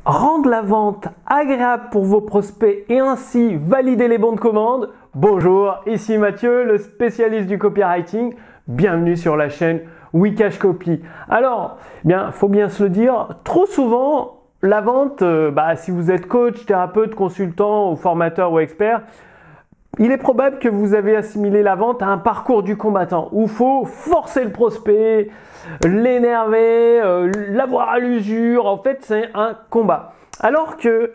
rendre la vente agréable pour vos prospects et ainsi valider les bons de commande. Bonjour, ici Mathieu, le spécialiste du copywriting. Bienvenue sur la chaîne Wikash Copy. Alors, faut bien se le dire, trop souvent, la vente, si vous êtes coach, thérapeute, consultant ou formateur ou expert, il est probable que vous avez assimilé la vente à un parcours du combattant où il faut forcer le prospect, l'énerver, l'avoir à l'usure. En fait, c'est un combat. Alors que,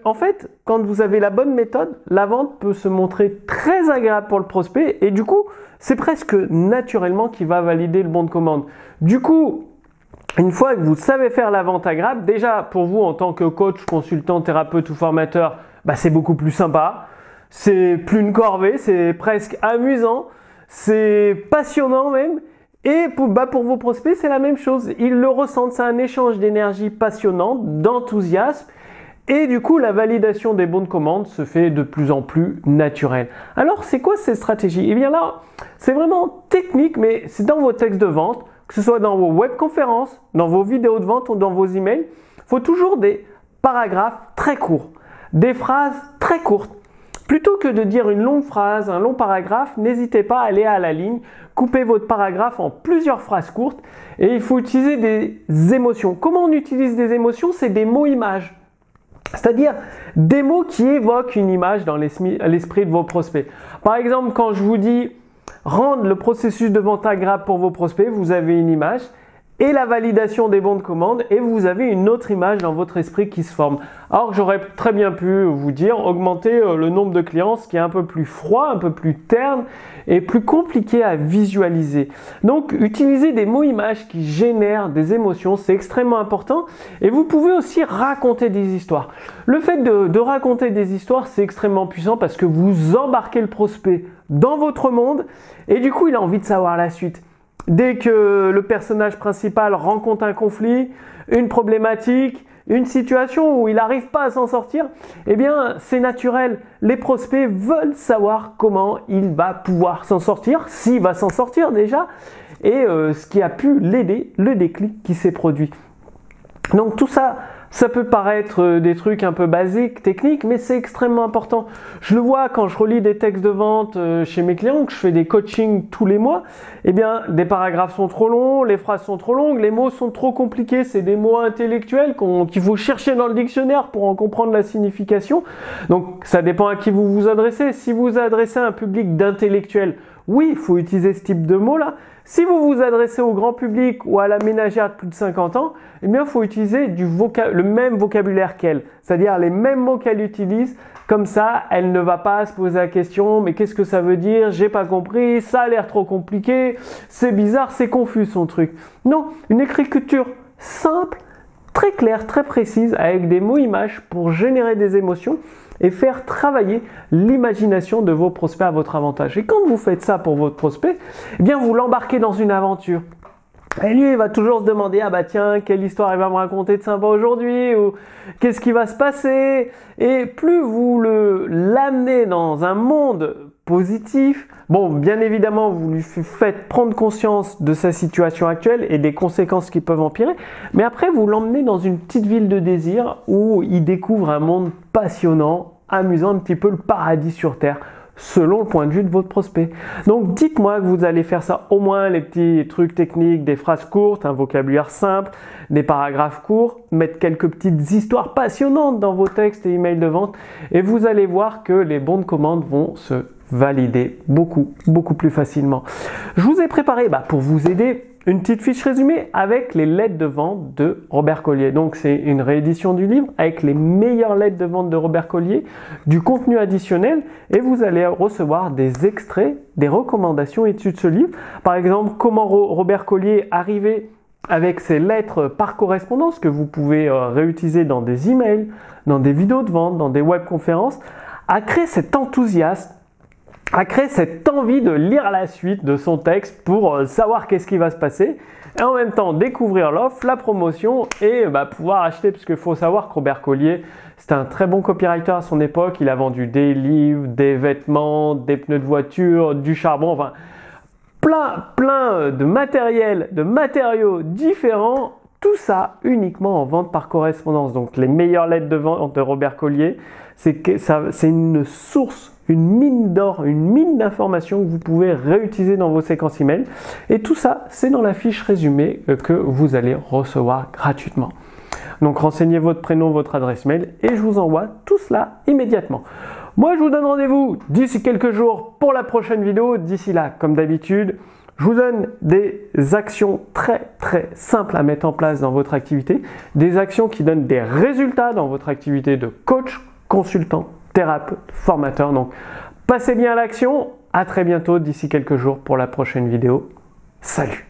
quand vous avez la bonne méthode, la vente peut se montrer très agréable pour le prospect et du coup, c'est presque naturellement qu'il va valider le bon de commande. Du coup, une fois que vous savez faire la vente agréable, déjà pour vous en tant que coach, consultant, thérapeute ou formateur, c'est beaucoup plus sympa. C'est plus une corvée, c'est presque amusant, c'est passionnant même. Et pour vos prospects, c'est la même chose. Ils le ressentent, c'est un échange d'énergie passionnante, d'enthousiasme. Et du coup, la validation des bons de commande se fait de plus en plus naturelle. Alors, c'est quoi ces stratégies? Eh bien là, c'est vraiment technique, mais c'est dans vos textes de vente, que ce soit dans vos webconférences, dans vos vidéos de vente ou dans vos emails. Il faut toujours des paragraphes très courts, des phrases très courtes. Plutôt que de dire une longue phrase, un long paragraphe, n'hésitez pas à aller à la ligne, coupez votre paragraphe en plusieurs phrases courtes et il faut utiliser des émotions. Comment on utilise des émotions? C'est des mots-images. C'est-à-dire des mots qui évoquent une image dans l'esprit de vos prospects. Par exemple, quand je vous dis rendre le processus de vente agréable pour vos prospects, vous avez une image et la validation des bons de commande et vous avez une autre image dans votre esprit qui se forme. Alors que j'aurais très bien pu vous dire augmenter le nombre de clients, ce qui est un peu plus froid, un peu plus terne et plus compliqué à visualiser. Donc utiliser des mots-images qui génèrent des émotions, c'est extrêmement important et vous pouvez aussi raconter des histoires. Le fait de raconter des histoires, c'est extrêmement puissant parce que vous embarquez le prospect dans votre monde et du coup il a envie de savoir la suite. Dès que le personnage principal rencontre un conflit, une problématique, une situation où il n'arrive pas à s'en sortir, c'est naturel. Les prospects veulent savoir comment il va pouvoir s'en sortir, s'il va s'en sortir déjà, et ce qui a pu l'aider, le déclic qui s'est produit. Donc tout ça, ça peut paraître des trucs un peu basiques, techniques, mais c'est extrêmement important. Je le vois quand je relis des textes de vente chez mes clients, que je fais des coachings tous les mois, des paragraphes sont trop longs, les phrases sont trop longues, les mots sont trop compliqués, c'est des mots intellectuels qu'il faut chercher dans le dictionnaire pour en comprendre la signification. Donc ça dépend à qui vous vous adressez. Si vous vous adressez à un public d'intellectuels, oui, il faut utiliser ce type de mots-là. Si vous vous adressez au grand public ou à la ménagère de plus de 50 ans, il faut utiliser le même vocabulaire qu'elle, c'est-à-dire les mêmes mots qu'elle utilise. Comme ça, elle ne va pas se poser la question « mais qu'est-ce que ça veut dire? J'ai pas compris, ça a l'air trop compliqué, c'est bizarre, c'est confus son truc. » Non, une écriture simple, très claire, très précise, avec des mots-images pour générer des émotions et faire travailler l'imagination de vos prospects à votre avantage. Et quand vous faites ça pour votre prospect, vous l'embarquez dans une aventure. Et lui, il va toujours se demander, tiens, quelle histoire il va me raconter de sympa aujourd'hui, ou qu'est-ce qui va se passer? Et plus vous l'amenez dans un monde positif, bien évidemment, vous lui faites prendre conscience de sa situation actuelle et des conséquences qui peuvent empirer, mais après, vous l'emmenez dans une petite ville de désir où il découvre un monde passionnant, amusant, un petit peu le paradis sur Terre, selon le point de vue de votre prospect. Donc dites-moi que vous allez faire ça, au moins les petits trucs techniques, des phrases courtes, un vocabulaire simple, des paragraphes courts, mettre quelques petites histoires passionnantes dans vos textes et emails de vente et vous allez voir que les bons de commande vont se valider beaucoup plus facilement. Je vous ai préparé pour vous aider une petite fiche résumée avec les lettres de vente de Robert Collier. Donc c'est une réédition du livre avec les meilleures lettres de vente de Robert Collier, du contenu additionnel et vous allez recevoir des extraits, des recommandations issues de ce livre. Par exemple, comment Robert Collier arrivait avec ses lettres par correspondance que vous pouvez réutiliser dans des emails, dans des vidéos de vente, dans des webconférences, à créer cet enthousiasme, à créer cette envie de lire la suite de son texte pour savoir qu'est-ce qui va se passer et en même temps découvrir l'offre, la promotion et pouvoir acheter, parce qu'il faut savoir que Robert Collier, c'était un très bon copywriter à son époque. Il a vendu des livres, des vêtements, des pneus de voiture, du charbon, plein de matériel, de matériaux différents Tout ça uniquement en vente par correspondance. Donc les meilleures lettres de vente de Robert Collier, c'est une source, une mine d'or, une mine d'informations que vous pouvez réutiliser dans vos séquences email. Et tout ça, c'est dans la fiche résumée que vous allez recevoir gratuitement. Donc renseignez votre prénom, votre adresse mail et je vous envoie tout cela immédiatement. Moi, je vous donne rendez-vous d'ici quelques jours pour la prochaine vidéo. D'ici là, comme d'habitude, je vous donne des actions très simples à mettre en place dans votre activité, des actions qui donnent des résultats dans votre activité de coach, consultant, thérapeute, formateur. Donc, passez bien à l'action. À très bientôt d'ici quelques jours pour la prochaine vidéo. Salut!